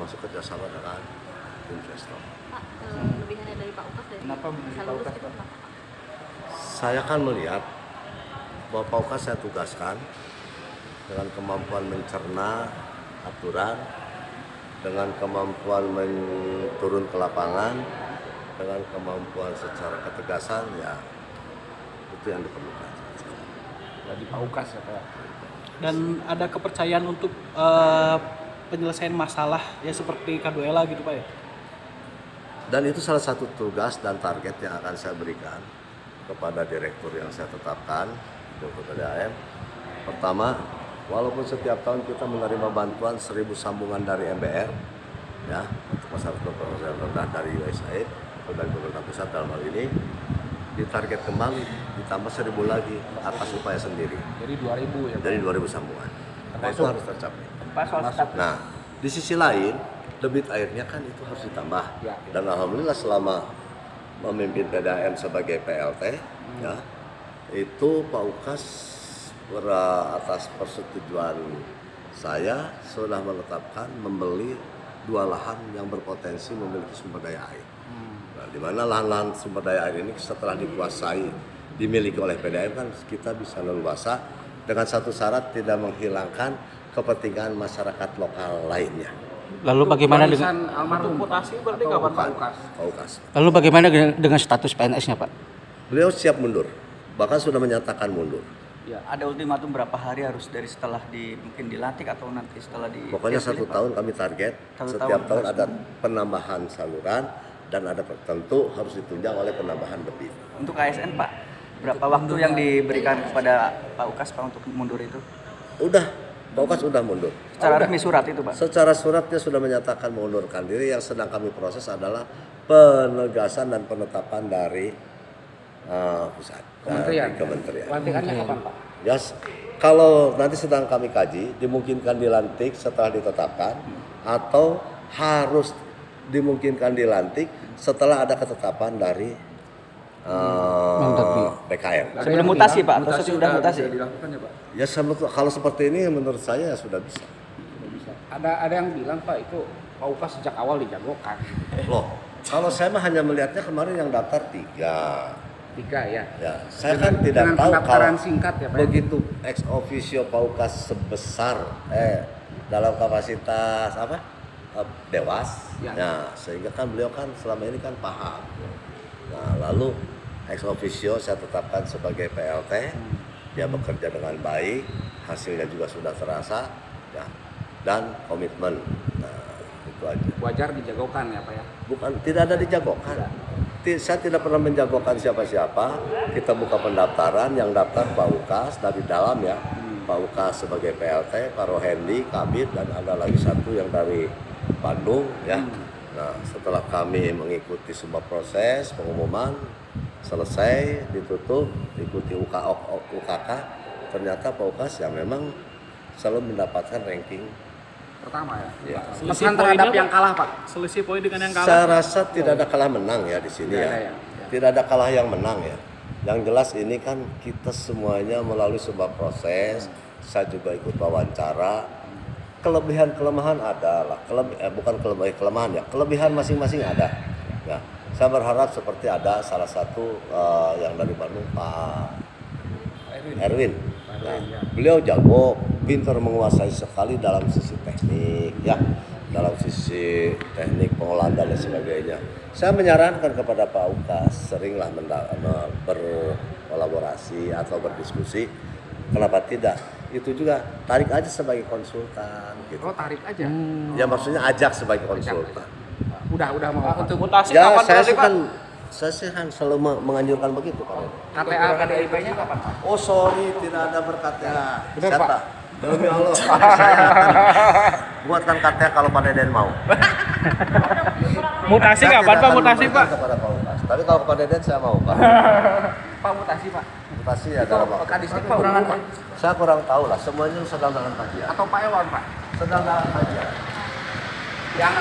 termasuk kerjasama dengan investor. Pak, lebihannya dari Pak Ukas dari Kenapa memilih bisa Pak lulus Ukas, gitu Pak? kenapa Pak? Saya kan melihat bahwa Pak Ukas saya tugaskan dengan kemampuan mencerna aturan, dengan kemampuan turun ke lapangan, dengan kemampuan secara ketegasan, ya itu yang diperlukan. Jadi Pak Ukas ya Pak. Dan ada kepercayaan untuk penyelesaian masalah ya seperti Kaduela gitu Pak ya. Dan itu salah satu tugas dan target yang akan saya berikan kepada direktur yang saya tetapkan, Direktur PDAM. Pertama, walaupun setiap tahun kita menerima bantuan 1.000 sambungan dari MBR, ya, untuk masyarakat rendah dari USAID atau dari pemerintah pusat dalam hal ini, ditarget kembali ditambah 1.000 lagi atas upaya sendiri. Jadi 2.000 ya Pak? Jadi 2.000 sambungan. Nah, itu harus tercapai. Pak soal staf. Nah, di sisi lain, debit airnya kan itu harus ditambah. Ya. Dan alhamdulillah selama memimpin PDAM sebagai PLT, ya, itu Pak Ukas atas persetujuan saya sudah menetapkan membeli 2 lahan yang berpotensi memiliki sumber daya air. Nah, di mana lahan-lahan sumber daya air ini setelah dikuasai, dimiliki oleh PDAM kan kita bisa leluasa dengan satu syarat tidak menghilangkan kepentingan masyarakat lokal lainnya. Lalu bagaimana Warisan dengan almarhum mutasi berarti atau kapan Pak Bukan, Ukas? Pak Ukas. Lalu bagaimana dengan status PNS-nya Pak? Beliau siap mundur, bahkan sudah menyatakan mundur. Ya. Ada ultimatum berapa hari harus dari setelah mungkin dilantik atau nanti setelah di Pokoknya terpilih, 1 Pak? tahun kami target, Satu setiap tahun tahun harus ada penambahan saluran dan ada tentu harus ditunjang oleh penambahan debit. Untuk ASN Pak, berapa waktu yang diberikan kepada Pak Ukas Pak untuk mundur itu? Udah, Pak Ukas udah mundur. Secara resmi surat itu Pak? Secara surat dia sudah menyatakan mengundurkan diri. Yang sedang kami proses adalah penegasan dan penetapan dari pusat, Kementerian. dari kementerian. Lantikannya kapan Pak? Ya, kalau nanti sedang kami kaji, dimungkinkan dilantik setelah ditetapkan atau harus dimungkinkan dilantik setelah ada ketetapan dari BKN. Sudah mutasi Pak atau sudah mutasi? Bisa dilakukan ya Pak? Ya kalau seperti ini menurut saya sudah bisa. Sudah bisa. Ada yang bilang Pak itu Pak Ukas sejak awal dijagokan. Loh, kalau saya mah hanya melihatnya kemarin yang daftar 3. 3 ya. Ya, saya kan tidak dengan tahu pendaftaran kalau singkat ya Pak. begitu ex officio Pak Ukas sebesar dalam kapasitas apa dewas, Ya. nah sehingga kan beliau kan selama ini kan paham. Nah lalu ex officio saya tetapkan sebagai PLT, dia bekerja dengan baik, hasilnya juga sudah terasa, ya, dan komitmen. Nah itu aja. Wajar dijagokan ya Pak ya. Bukan, tidak ada dijagokan. Saya tidak pernah menjagokan siapa-siapa. Kita buka pendaftaran, yang daftar Pak Ukas dari dalam ya. Pak Ukas sebagai PLT, Pak Rohendi, Kabid, dan ada lagi satu yang dari Bandung ya. Nah, setelah kami mengikuti semua proses pengumuman, selesai, ditutup, ikuti UKK, ternyata Pak Ukas yang memang selalu mendapatkan ranking Pertama ya. ya. Pesan terhadap yang kalah Pak. Selisih poin dengan yang Saya rasa tidak ada kalah menang ya di sini Tidak ya. ada ya. Tidak ada kalah yang menang ya. Yang jelas ini kan kita semuanya melalui sebuah proses. Saya juga ikut wawancara. Kelebihan kelemahan ada lah. Bukan kelemahan ya. Kelebihan masing-masing ada. Ya. Saya berharap seperti ada salah satu yang dari Bandung Pak Erwin. Nah, beliau jago, pintar menguasai sekali dalam sisi teknik ya, dalam sisi teknik pengolahan dan lain sebagainya. Saya menyarankan kepada Pak Ukas seringlah berkolaborasi atau berdiskusi. Kenapa tidak? Itu juga tarik aja sebagai konsultan gitu. Oh tarik aja. Ya maksudnya ajak sebagai konsultan. Udah mau Pak. untuk mutasi Ya kapan saya berarti sih Pak? kan selalu menganjurkan begitu Pak. KTA KDIP-nya kapan Pak? Oh sorry, tidak ada berkata. Benar, Siapa? Pak. Demi Allah, saya akan buatkan KTA kalau Pak Deden mau. Mutasi Saya kapan tidak Pak akan mutasi memberikan Pak? kepada Pak Ukas. Tapi kalau Pak Deden saya mau Pak. Pak mutasi Pak. Mutasi ya dalam waktu. Kadistik Pak urangan Pak. Saya kurang tahu lah. Semuanya sedang dalam kajian. Atau Pak Ewan Pak. Sedang dalam kajian. Yang